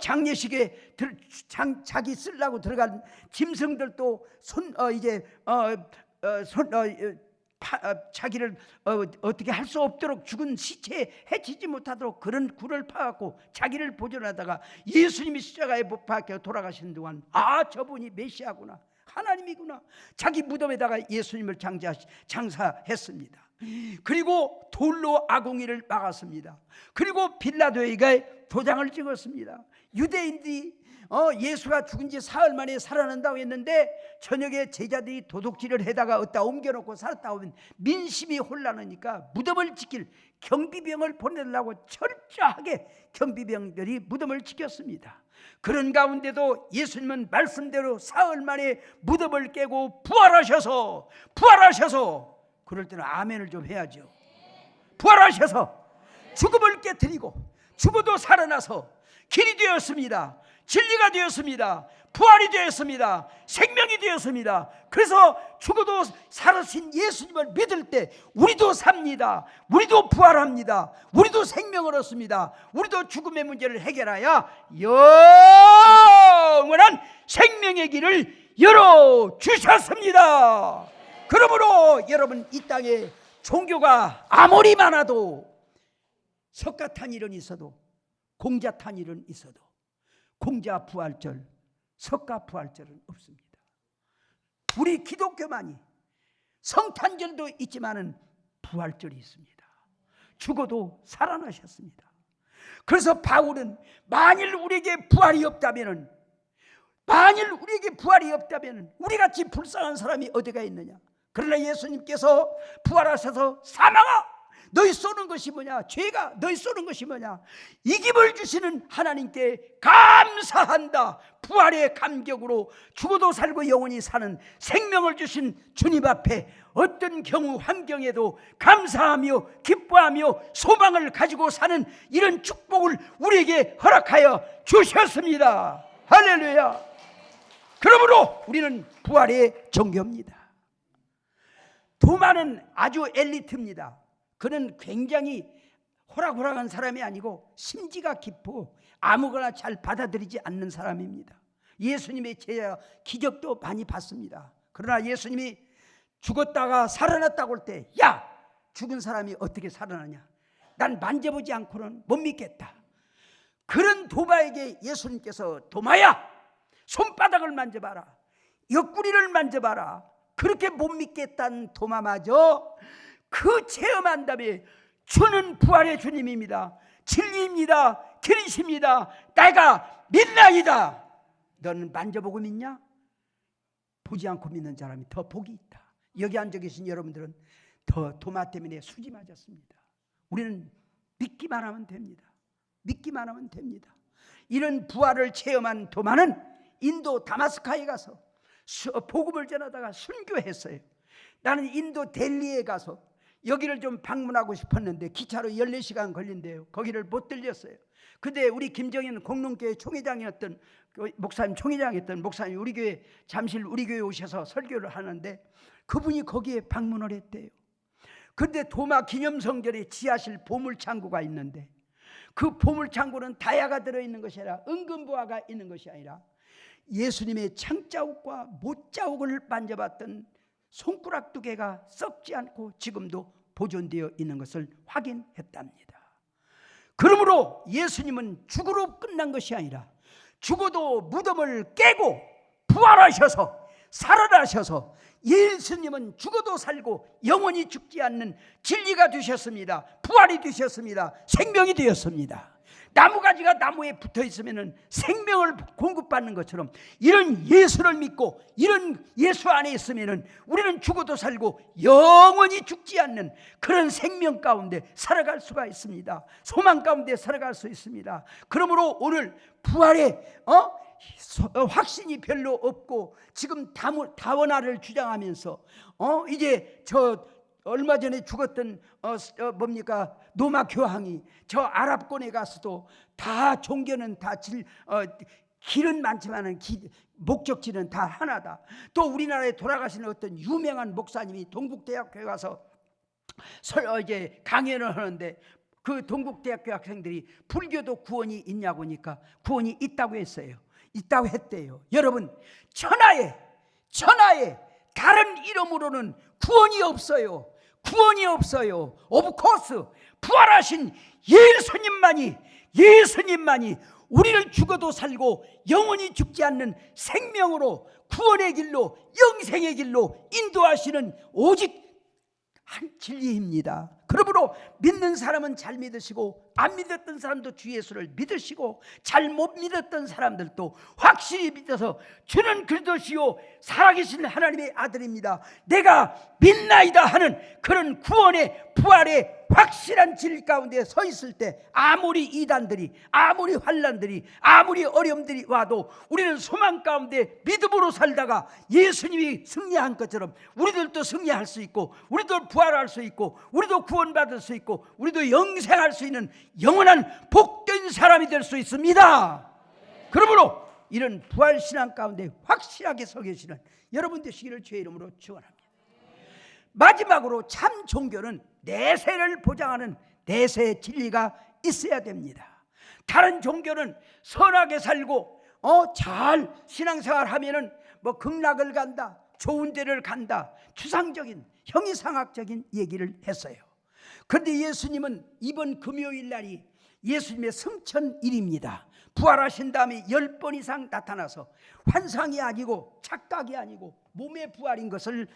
장례식에 자기 쓰려고 들어간 짐승들도 자기를 어떻게 할 수 없도록 죽은 시체에 해치지 못하도록 그런 굴을 파갖고 자기를 보존하다가 예수님이 십자가에 못 박혀 돌아가신 동안 저분이 메시아구나 하나님이구나 자기 무덤에다가 예수님을 장사했습니다. 그리고 돌로 아궁이를 막았습니다. 그리고 빌라도에게 도장을 찍었습니다. 유대인들이 예수가 죽은 지 사흘 만에 살아난다고 했는데 저녁에 제자들이 도둑질을 해다가 어디다 옮겨놓고 살았다고 하면 민심이 혼란하니까 무덤을 지킬 경비병을 보내려고 철저하게 경비병들이 무덤을 지켰습니다. 그런 가운데도 예수님은 말씀대로 사흘 만에 무덤을 깨고 부활하셔서 그럴 때는 아멘을 좀 해야죠. 부활하셔서 죽음을 깨뜨리고 죽어도 살아나서 길이 되었습니다. 진리가 되었습니다. 부활이 되었습니다. 생명이 되었습니다. 그래서 죽어도 살아신 예수님을 믿을 때 우리도 삽니다. 우리도 부활합니다. 우리도 생명을 얻습니다. 우리도 죽음의 문제를 해결하여 영원한 생명의 길을 열어주셨습니다. 그러므로 여러분 이 땅에 종교가 아무리 많아도 석가탄 일은 있어도 공자탄 일은 있어도 공자 부활절, 석가 부활절은 없습니다. 우리 기독교만이 성탄절도 있지만은 부활절이 있습니다. 죽어도 살아나셨습니다. 그래서 바울은 만일 우리에게 부활이 없다면은 우리같이 불쌍한 사람이 어디가 있느냐. 그러나 예수님께서 부활하셔서 사망아 너희 쏘는 것이 뭐냐? 죄가 너희 쏘는 것이 뭐냐? 이김을 주시는 하나님께 감사한다. 부활의 감격으로 죽어도 살고 영원히 사는 생명을 주신 주님 앞에 어떤 경우 환경에도 감사하며 기뻐하며 소망을 가지고 사는 이런 축복을 우리에게 허락하여 주셨습니다. 할렐루야. 그러므로 우리는 부활의 종교입니다. 도마는 아주 엘리트입니다. 그는 굉장히 호락호락한 사람이 아니고 심지가 깊고 아무거나 잘 받아들이지 않는 사람입니다. 예수님의 제자 기적도 많이 봤습니다. 그러나 예수님이 죽었다가 살아났다고 할 때 야! 죽은 사람이 어떻게 살아나냐? 난 만져보지 않고는 못 믿겠다. 그런 도마에게 예수님께서 도마야! 손바닥을 만져봐라. 옆구리를 만져봐라. 그렇게 못 믿겠다는 도마마저 그 체험한 다음에 주는 부활의 주님입니다. 진리입니다. 들이십니다. 내가 믿나이다. 너는 만져보고 믿냐? 보지 않고 믿는 사람이 더 복이 있다. 여기 앉아 계신 여러분들은 더 도마 때문에 수지 맞았습니다. 우리는 믿기만 하면 됩니다. 믿기만 하면 됩니다. 이런 부활을 체험한 도마는 인도 다마스카에 가서 복음을 전하다가 순교했어요. 나는 인도 델리에 가서 여기를 좀 방문하고 싶었는데 기차로 14시간 걸린대요. 거기를 못 들렸어요. 근데 우리 김정인 공릉교회 총회장이었던 목사님, 총회장이었던 목사님 우리 교회 잠실 우리 교회 오셔서 설교를 하는데 그분이 거기에 방문을 했대요. 근데 도마 기념성전에 지하실 보물창고가 있는데 그 보물창고는 다야가 들어있는 것이 아니라 은금보화가 있는 것이 아니라 예수님의 창자국과 못자국을 만져봤던 손가락 2개가 썩지 않고 지금도 보존되어 있는 것을 확인했답니다. 그러므로 예수님은 죽으로 끝난 것이 아니라 죽어도 무덤을 깨고 부활하셔서 살아나셔서 예수님은 죽어도 살고 영원히 죽지 않는 진리가 되셨습니다. 부활이 되셨습니다. 생명이 되었습니다. 나무가지가 나무에 붙어 있으면 생명을 공급받는 것처럼 이런 예수를 믿고 이런 예수 안에 있으면 우리는 죽어도 살고 영원히 죽지 않는 그런 생명 가운데 살아갈 수가 있습니다. 소망 가운데 살아갈 수 있습니다. 그러므로 오늘 부활에 확신이 별로 없고 지금 다원화를 주장하면서 이제 저 얼마 전에 죽었던 노마 교황이 저 아랍권에 가서도 다 종교는 다 길은 많지만은 목적지는 다 하나다. 또 우리나라에 돌아가신 어떤 유명한 목사님이 동국대학교에 가서 이제 강연을 하는데 그 동국대학교 학생들이 불교도 구원이 있냐고 하니까 구원이 있다고 했어요. 있다고 했대요. 여러분, 천하에 다른 이름으로는 구원이 없어요. 구원이 없어요. 오브 코스 부활하신 예수님만이 우리를 죽어도 살고 영원히 죽지 않는 생명으로 구원의 길로 영생의 길로 인도하시는 오직 한 진리입니다. 그러므로 믿는 사람은 잘 믿으시고 안 믿었던 사람도 주 예수를 믿으시고 잘 못 믿었던 사람들도 확실히 믿어서 주는 그리스도시요 살아계신 하나님의 아들입니다. 내가 믿나이다 하는 그런 구원의 부활의 확실한 진리 가운데 서 있을 때 아무리 이단들이 아무리 환난들이 아무리 어려움들이 와도 우리는 소망 가운데 믿음으로 살다가 예수님이 승리한 것처럼 우리들도 승리할 수 있고 우리도 부활할 수 있고 우리도 구원받을 수 있고 우리도 영생할 수 있는 영원한 복된 사람이 될 수 있습니다. 그러므로 이런 부활신앙 가운데 확실하게 서 계시는 여러분 되시기를 주의 이름으로 축원합니다. 마지막으로 참 종교는 내세를 보장하는 내세의 진리가 있어야 됩니다. 다른 종교는 선하게 살고 잘 신앙생활 하면은 극락을 간다, 좋은 데를 간다, 추상적인 형이상학적인 얘기를 했어요. 그런데 예수님은 이번 금요일 날이 예수님의 승천일입니다. 부활하신 다음에 10번 이상 나타나서 환상이 아니고 착각이 아니고 몸의 부활인 것을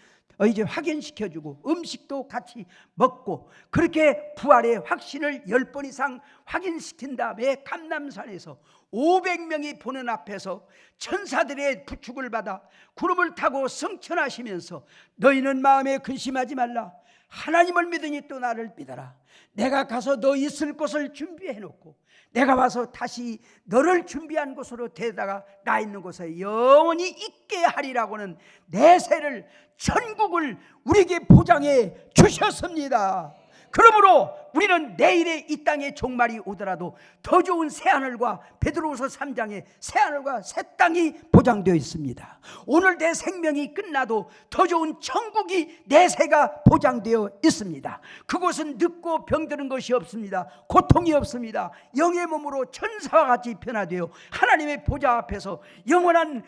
이제 확인시켜주고 음식도 같이 먹고 그렇게 부활의 확신을 10번 이상 확인시킨 다음에 감람산에서 500명이 보는 앞에서 천사들의 부축을 받아 구름을 타고 승천하시면서 너희는 마음에 근심하지 말라. 하나님을 믿으니 또 나를 믿어라. 내가 가서 너 있을 곳을 준비해 놓고 내가 와서 다시 너를 준비한 곳으로 데려다가 나 있는 곳에 영원히 있게 하리라고는 내세를 천국을 우리에게 보장해 주셨습니다. 그러므로 우리는 내일의 이 땅의 종말이 오더라도 더 좋은 새하늘과 베드로후서 3장에 새하늘과 새 땅이 보장되어 있습니다. 오늘 내 생명이 끝나도 더 좋은 천국이 내 새가 보장되어 있습니다. 그곳은 늙고 병드는 것이 없습니다. 고통이 없습니다. 영의 몸으로 천사와 같이 변화되어 하나님의 보좌 앞에서 영원한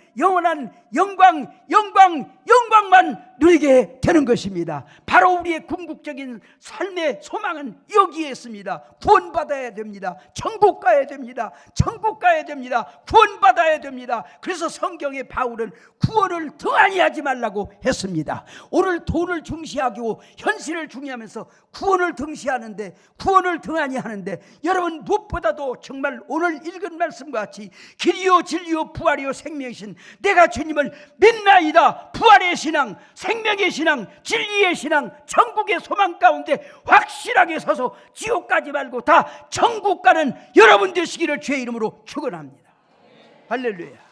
영광만 누리게 되는 것입니다. 바로 우리의 궁극적인 삶의 소망은 여기에 있습니다. 구원받아야 됩니다. 천국 가야 됩니다. 천국 가야 됩니다. 구원받아야 됩니다. 그래서 성경의 바울은 구원을 등한히 하지 말라고 했습니다. 오늘 돈을 중시하고 현실을 중요하면서 구원을 등시하는데, 구원을 등한히 하는데, 여러분 무엇보다도 정말 오늘 읽은 말씀과 같이 길이요 진리요 부활이요 생명이신 내가 주님을 믿나이다. 부활의 신앙, 생명의 신앙, 진리의 신앙, 천국의 소망 가운데 확실하게 서서 지옥 가지 말고 다 천국 가는 여러분 되시기를 주의 이름으로 축원합니다. 할렐루야.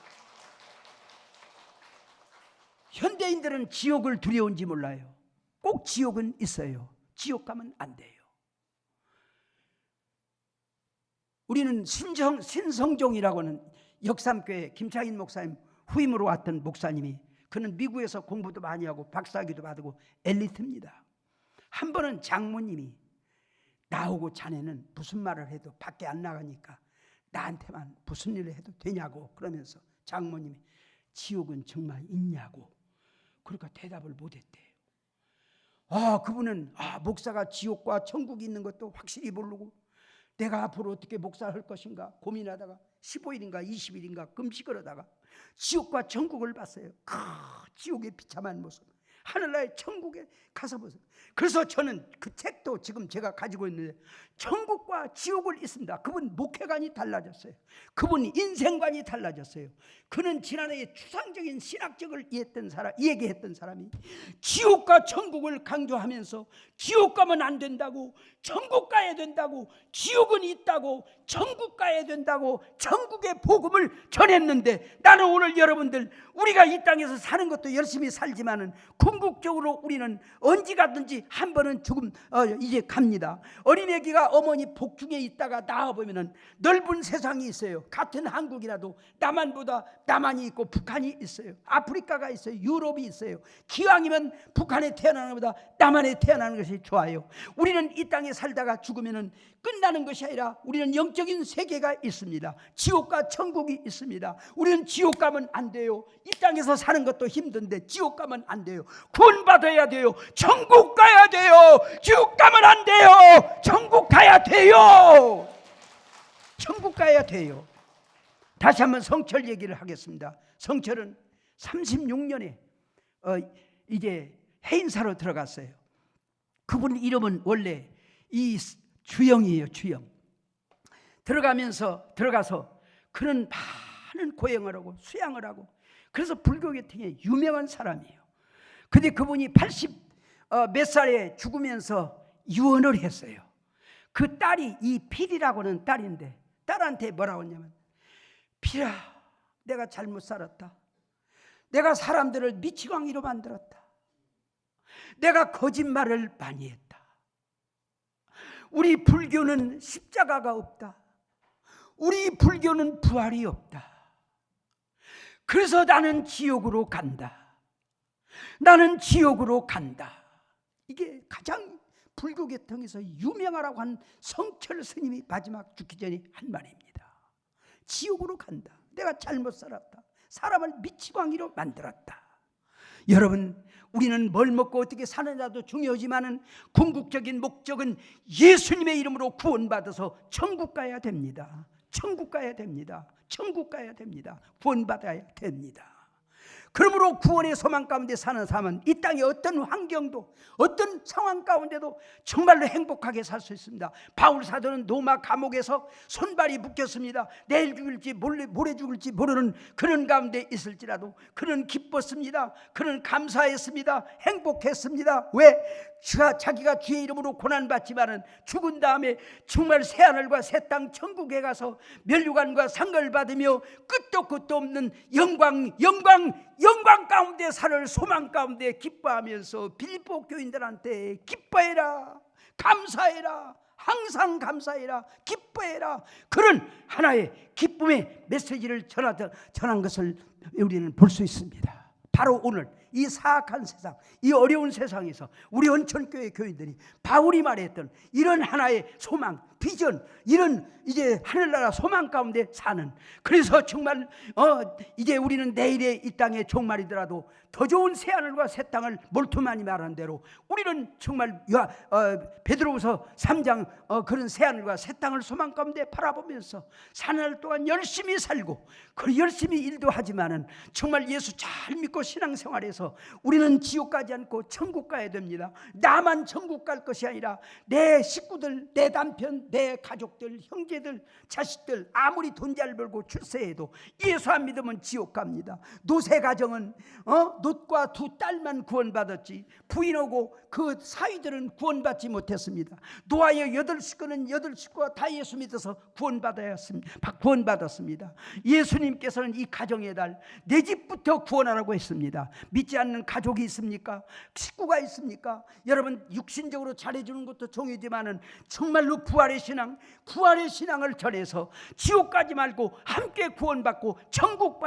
현대인들은 지옥을 두려운지 몰라요. 꼭 지옥은 있어요. 지옥 가면 안 돼요. 우리는 신성종이라고 하는 역삼교회 김창인 목사님 후임으로 왔던 목사님이, 그는 미국에서 공부도 많이 하고 박사학위도 받고 엘리트입니다. 한 번은 장모님이 나오고 자네는 무슨 말을 해도 밖에 안 나가니까 나한테만 무슨 일을 해도 되냐고 그러면서 장모님이 지옥은 정말 있냐고, 그러니까 대답을 못했대요. 그분은 목사가 지옥과 천국이 있는 것도 확실히 모르고 내가 앞으로 어떻게 목사를 할 것인가 고민하다가 15일인가 20일인가 금식을 하다가 지옥과 천국을 봤어요. 지옥의 비참한 모습, 하늘나라의 천국에 가서 보세요. 그래서 저는 그 책도 지금 제가 가지고 있는데, 천국과 지옥을 있습니다. 그분 목회관이 달라졌어요. 그분 인생관이 달라졌어요. 그는 지난해에 추상적인 신학적을 얘기했던 사람이 지옥과 천국을 강조하면서 지옥 가면 안 된다고, 천국 가야 된다고, 지옥은 있다고, 천국 가야 된다고 천국의 복음을 전했는데, 나는 오늘 여러분들 우리가 이 땅에서 사는 것도 열심히 살지만은 궁극적으로 우리는 언제 가든지 한 번은 이제 갑니다. 어린애기가 어머니 복중에 있다가 나와보면은 넓은 세상이 있어요. 같은 한국이라도 남한이 있고 북한이 있어요. 아프리카가 있어요. 유럽이 있어요. 기왕이면 북한에 태어나는 것보다 남한에 태어나는 것이 좋아요. 우리는 이 땅에 살다가 죽으면은 끝나는 것이 아니라 우리는 영적인 세계가 있습니다. 지옥과 천국이 있습니다. 우리는 지옥 가면 안 돼요. 이 땅에서 사는 것도 힘든데 지옥 가면 안 돼요. 구원받아야 돼요. 천국 가야 돼요. 지옥 가면 안 돼요. 천국 가야 돼요. 천국 가야 돼요. 다시 한번 성철 얘기를 하겠습니다. 성철은 36년에 이제 해인사로 들어갔어요. 그분 이름은 원래 이 주영이에요. 주영. 들어가서 그는 많은 고행을 하고 수양을 하고, 그래서 불교계통에 유명한 사람이에요. 근데 그분이 80 몇 살에 죽으면서 유언을 했어요. 그 딸이 이 필이라고는 딸인데, 딸한테 뭐라고 했냐면, 필아, 내가 잘못 살았다. 내가 사람들을 미치광이로 만들었다. 내가 거짓말을 많이 했다. 우리 불교는 십자가가 없다. 우리 불교는 부활이 없다. 그래서 나는 지옥으로 간다. 나는 지옥으로 간다. 이게 가장 불교 계통에서 유명하라고 한 성철 스님이 마지막 죽기 전에 한 말입니다. 지옥으로 간다. 내가 잘못 살았다. 사람을 미치광이로 만들었다. 여러분, 우리는 뭘 먹고 어떻게 사느냐도 중요하지만은 궁극적인 목적은 예수님의 이름으로 구원받아서 천국 가야 됩니다. 천국 가야 됩니다. 천국 가야 됩니다. 구원받아야 됩니다. 그러므로 구원의 소망 가운데 사는 사람은 이 땅의 어떤 환경도, 어떤 상황 가운데도 정말로 행복하게 살 수 있습니다. 바울 사도는 로마 감옥에서 손발이 묶였습니다. 내일 죽을지 모레 죽을지 모르는 그런 가운데 있을지라도 그는 기뻤습니다. 그는 감사했습니다. 행복했습니다. 왜? 자기가 주의 이름으로 고난받지만은 죽은 다음에 정말 새하늘과 새 땅 천국에 가서 면류관과 상을 받으며 끝도 없는 영광 가운데 살을 소망 가운데 기뻐하면서 빌립보 교인들한테 기뻐해라, 감사해라, 항상 감사해라, 기뻐해라, 그런 하나의 기쁨의 메시지를 전한 것을 우리는 볼 수 있습니다. 바로 오늘 이 사악한 세상, 이 어려운 세상에서 우리 온천교회 교인들이 바울이 말했던 이런 하나의 소망, 비전, 이런 이제 하늘나라 소망 가운데 사는, 그래서 정말 이제 우리는 내일의 이 땅의 종말이더라도 더 좋은 새하늘과 새 땅을 몰투만이 말한 대로 우리는 정말 베드로후서 3장 그런 새하늘과 새 땅을 소망 가운데 바라보면서 사는 동안 열심히 살고 그 열심히 일도 하지만은 정말 예수 잘 믿고 신앙생활해서 우리는 지옥 가지 않고 천국 가야 됩니다. 나만 천국 갈 것이 아니라 내 식구들, 내 남편, 내 가족들, 형제들, 자식들 아무리 돈 잘 벌고 출세해도 예수 안 믿으면 지옥 갑니다. 노세 가정은 놋과 두 딸만 구원받았지 부인하고 그 사위들은 구원받지 못했습니다. 노아의 8식구는 8식구가 다 예수 믿어서 구원받았습니다. 예수님께서는 이 가정의 달, 내 집부터 구원하라고 했습니다. 믿지 않는 가족이 있습니까? 식구가 있습니까? 여러분, 육신적으로 잘해주는 것도 종이지만은 정말로 부활의 신앙을 전해서 지옥 가지 말고 함께 구원받고 천국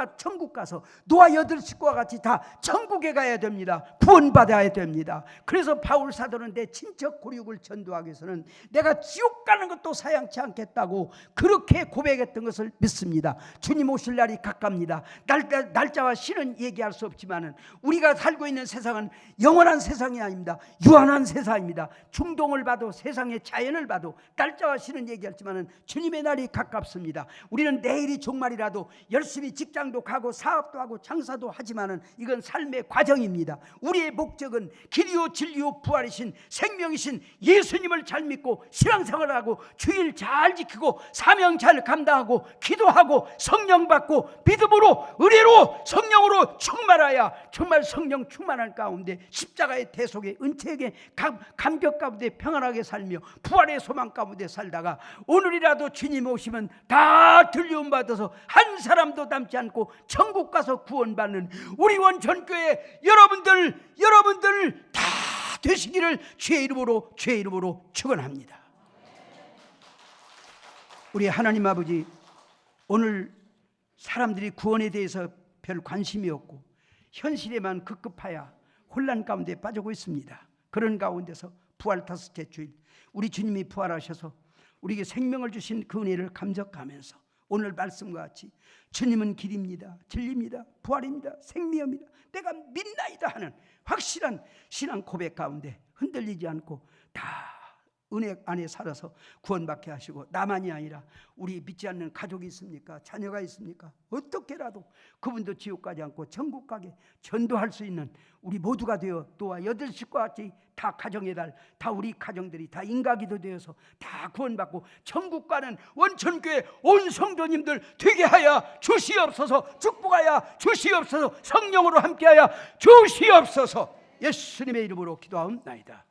가서 노아 8식구와 같이 다 천국에 가야 됩니다. 구원받아야 됩니다. 그래서 바울 사도는 내 친척 고륙을 전도하기 위해서는 내가 지옥 가는 것도 사양치 않겠다고 그렇게 고백했던 것을 믿습니다. 주님 오실 날이 가깝니다. 날짜와 시는 얘기할 수 없지만은 우리가 살고 있는 세상은 영원한 세상이 아닙니다. 유한한 세상입니다. 중동을 봐도 세상의 자연을 봐도 날짜와 시는 얘기했지만은 주님의 날이 가깝습니다. 우리는 내일이 종말이라도 열심히 직장도 가고 사업도 하고 장사도 하지만은 이건 삶의 과정입니다. 우리의 목적은 길이요 진리요 부활이신 생명이신 예수님을 잘 믿고 신앙생활하고 주일 잘 지키고 사명 잘 감당하고 기도하고 성령 받고 믿음으로 은혜로 성령으로 충만하여 정말 성령 충만한 가운데 십자가의 대속의 은총의 감격 가운데 평안하게 살며 부활의 소망 가운데 살다가 오늘이라도 주님 오시면 다 들려움 받아서 한 사람도 남지 않고 천국 가서 구원받는 우리 원천교회 여러분들 다 되시기를 주의 이름으로 축원합니다. 우리 하나님 아버지, 오늘 사람들이 구원에 대해서 별 관심이 없고 현실에만 급급하여 혼란 가운데 빠지고 있습니다. 그런 가운데서 부활 5째 주일 우리 주님이 부활하셔서 우리에게 생명을 주신 그 은혜를 감격하면서 오늘 말씀과 같이 주님은 길입니다, 진리입니다, 부활입니다, 생명입니다, 내가 믿나이다 하는 확실한 신앙 고백 가운데 흔들리지 않고 다 은혜 안에 살아서 구원받게 하시고, 나만이 아니라 우리 믿지 않는 가족이 있습니까? 자녀가 있습니까? 어떻게라도 그분도 지옥 가지 않고 천국 가게 전도할 수 있는 우리 모두가 되어 또한 8식과 같이 다 가정의 달, 다 우리 가정들이 다 인가기도 되어서 다 구원받고 천국 가는 원천교회 온 성도님들 되게 하여 주시옵소서. 축복하여 주시옵소서. 성령으로 함께하여 주시옵소서. 예수님의 이름으로 기도하옵나이다.